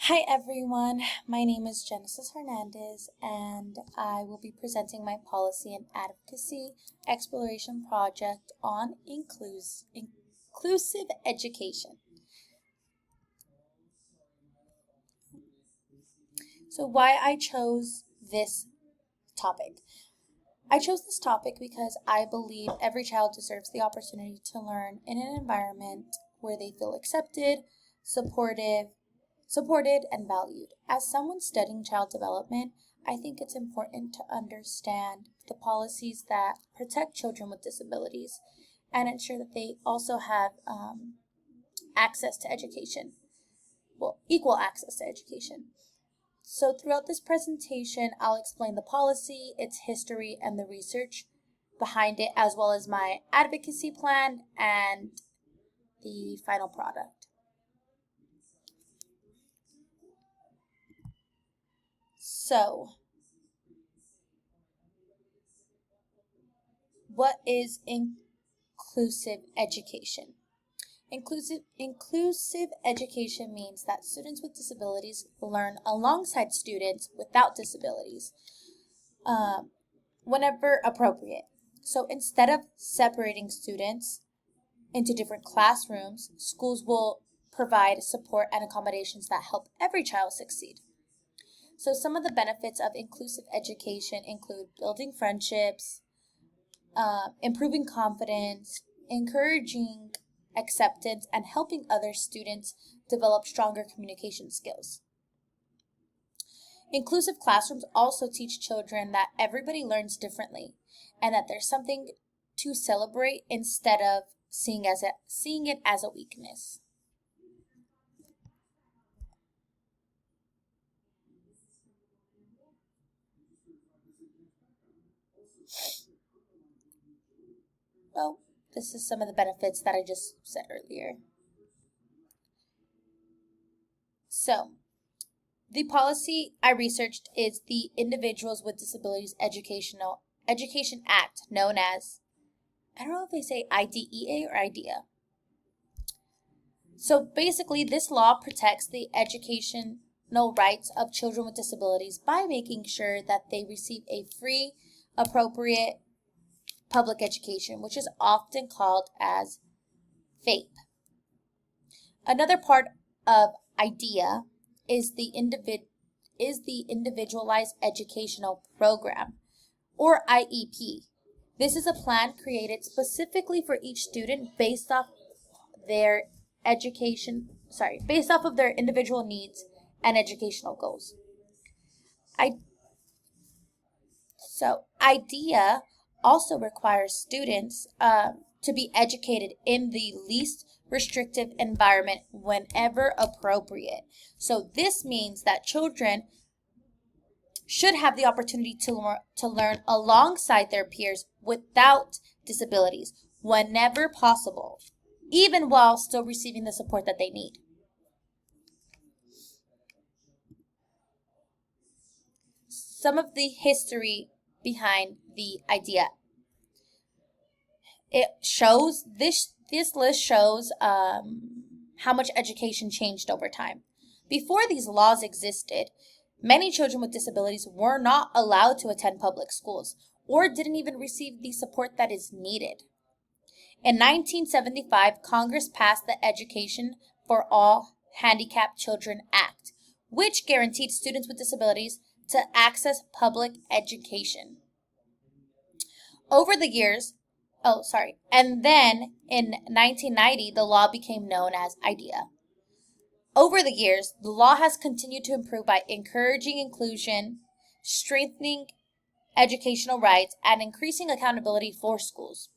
Hi everyone, my name is Genesis Hernandez and I will be presenting my policy and advocacy exploration project on inclusive education. So why I chose this topic. I chose this topic because I believe every child deserves the opportunity to learn in an environment where they feel accepted, supported, and valued. As someone studying child development, I think it's important to understand the policies that protect children with disabilities and ensure that they also have access to education, equal access to education. So throughout this presentation, I'll explain the policy, its history, and the research behind it, as well as my advocacy plan and the final product. So, what is inclusive education? Inclusive education means that students with disabilities learn alongside students without disabilities whenever appropriate. So instead of separating students into different classrooms, schools will provide support and accommodations that help every child succeed. So some of the benefits of inclusive education include building friendships, improving confidence, encouraging acceptance, and helping other students develop stronger communication skills. Inclusive classrooms also teach children that everybody learns differently and that there's something to celebrate instead of seeing it as a weakness. Well, this is some of the benefits that I just said earlier. So, the policy I researched is the Individuals with Disabilities Education Act, known as, I don't know if they say IDEA or IDEA. So basically, this law protects the educational rights of children with disabilities by making sure that they receive a free, appropriate public education, which is often called as FAPE. Another part of IDEA is the Individualized Educational Program, or IEP. This is a plan created specifically for each student their based off of their individual needs and educational goals. I So IDEA also requires students to be educated in the least restrictive environment whenever appropriate. So this means that children should have the opportunity to learn alongside their peers without disabilities whenever possible, even while still receiving the support that they need. Some of the history behind the idea. This list shows how much education changed over time. Before these laws existed, many children with disabilities were not allowed to attend public schools or didn't even receive the support that is needed. In 1975, Congress passed the Education for All Handicapped Children Act, which guaranteed students with disabilities to access public education. Over the years, and then in 1990, the law became known as IDEA. Over the years, the law has continued to improve by encouraging inclusion, strengthening educational rights, and increasing accountability for schools.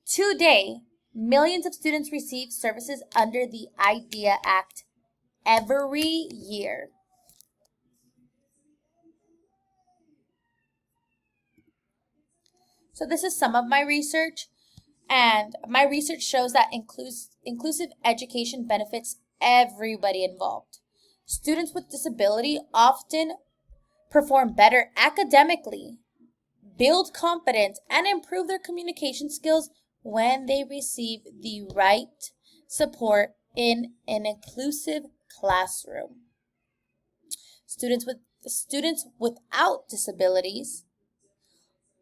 Today, millions of students receive services under the IDEA Act every year. So this is some of my research, and my research shows that inclusive education benefits everybody involved. Students with disability often perform better academically, build confidence, and improve their communication skills when they receive the right support in an inclusive classroom. Students without disabilities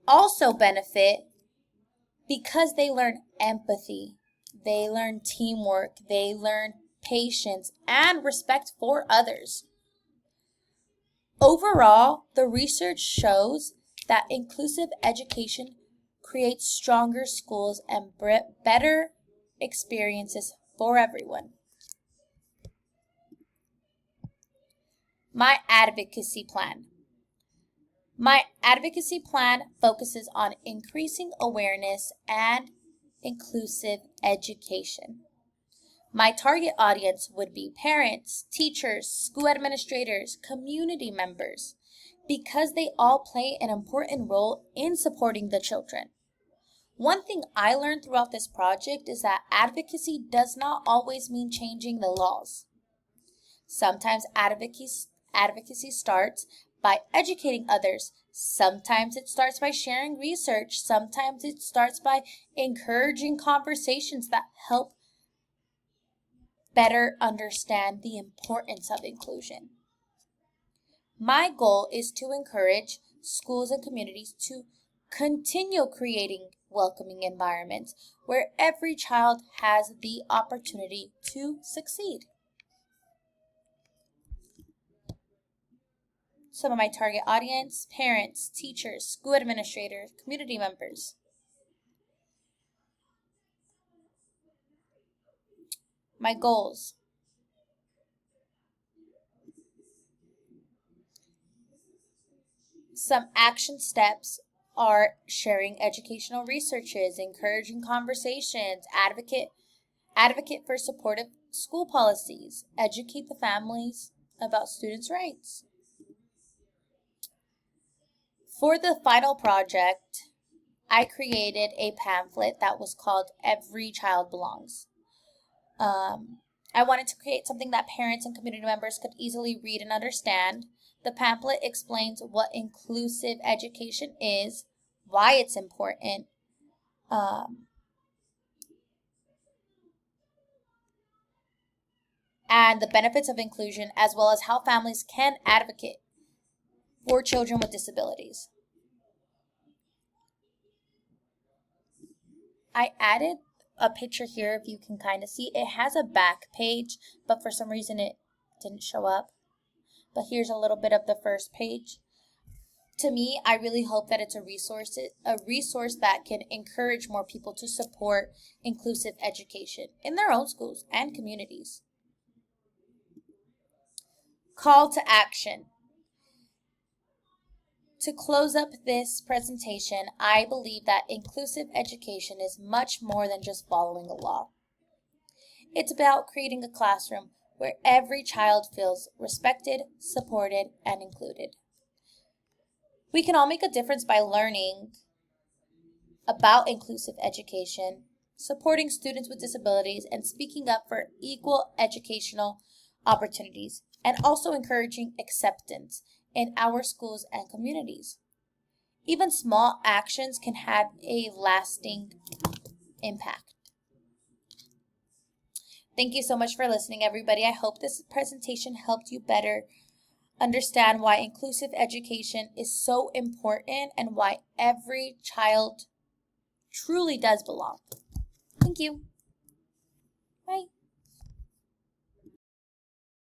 also benefit because they learn empathy, they learn teamwork, they learn patience and respect for others. Overall, the research shows that inclusive education creates stronger schools and better experiences for everyone. My advocacy plan. My advocacy plan focuses on increasing awareness and inclusive education. My target audience would be parents, teachers, school administrators, community members, because they all play an important role in supporting the children. One thing I learned throughout this project is that advocacy does not always mean changing the laws. Sometimes advocacy starts by educating others. Sometimes it starts by sharing research. Sometimes it starts by encouraging conversations that help better understand the importance of inclusion. My goal is to encourage schools and communities to continue creating welcoming environments where every child has the opportunity to succeed. Some of my target audience: parents, teachers, school administrators, community members. My goals: some action steps are sharing educational researches, encouraging conversations, advocate for supportive school policies, educate the families about students' rights. For the final project, I created a pamphlet that was called Every Child Belongs. I wanted to create something that parents and community members could easily read and understand. The pamphlet explains what inclusive education is, why it's important, and the benefits of inclusion, as well as how families can advocate for children with disabilities. I added a picture here, if you can kind of see. It has a back page, but for some reason it didn't show up. But here's a little bit of the first page. To me, I really hope that it's a resource that can encourage more people to support inclusive education in their own schools and communities. Call to action. To close up this presentation, I believe that inclusive education is much more than just following a law. It's about creating a classroom where every child feels respected, supported, and included. We can all make a difference by learning about inclusive education, supporting students with disabilities, and speaking up for equal educational opportunities, and also encouraging acceptance in our schools and communities. Even small actions can have a lasting impact. Thank you so much for listening, everybody. I hope this presentation helped you better understand why inclusive education is so important and why every child truly does belong. Thank you. Bye.